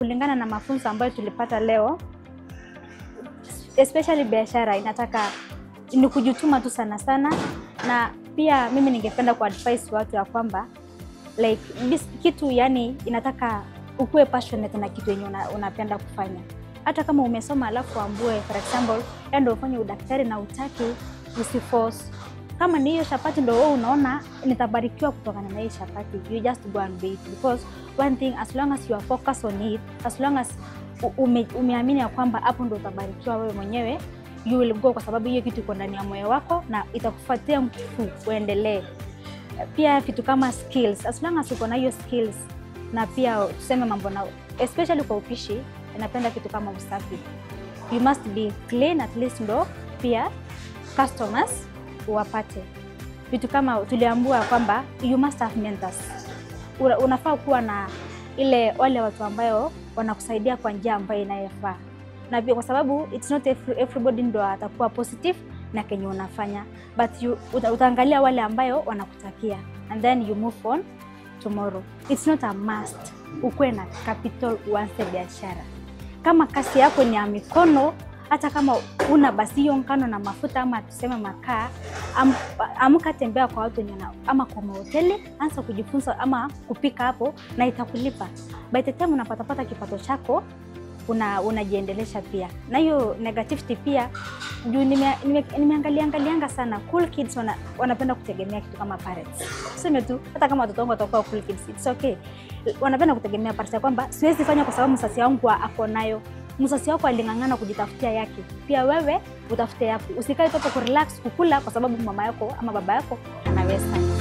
Kulingana na mafunzo ambayo tulipata leo, especially biashara inataka ni kujituma tu sana, na pia mimi ningependa kuadvise watu ya kwamba like this kitu yani inataka ukuwe passionate na kitu yenye unapenda kufanya. Hata kama umesoma alafu ambue for example ndio ufanye udaktari na utaki, usiforce. Kama ni hiyo chapati ndio wewe unaona nitabarikiwa kutokana na hiyo chapati, you just go and do it, because one thing, as long as you are focused on it, as long as umeamini ya kwamba hapo ndio utabarikiwa wewe mwenyewe, you will go, kwa sababu hiyo kitu iko ndani ya moyo wako na itakufuatia nguvu uendelee. Pia vitu kama skills, as long as uko na hiyo skills, na pia tuseme mambo na especially kwa upishi, napenda kitu kama usafi. You must be clean at least ndo pia customers wapate. Vitu kama tuliambiwa kwamba you must have mentors. Unafaa kuwa na ile wale watu ambao wanakusaidia kwa njia ambayo inayofaa. Na pia kwa sababu it's not everybody ndo atakuwa positive na kenye unafanya, but utaangalia wale ambao wanakutakia, and then you move on tomorrow. It's not a must ukuwe na capital uanze biashara. Kama kasi yako ni ya mikono, hata kama una basi hiyo ngano na mafuta ama tuseme makaa, amuka tembea kwa watu ama kwa mahoteli, anza kujifunza ama kupika hapo na itakulipa. By the time unapata kipato chako, unajiendelesha pia. Na hiyo negativity pia, juu nimeangalianga sana cool kids wanapenda kutegemea kitu kama parents. Tuseme tu hata kama watoto wangu watakuwa cool kids, it's okay. Wanapenda kutegemea parents kwamba siwezi fanya kwa sababu msasi wangu ako nayo. Msasi wako alingangana kujitafutia yake, pia wewe utafute yako. Usikae tu kwa relax kukula kwa sababu mama yako ama baba yako anaweza.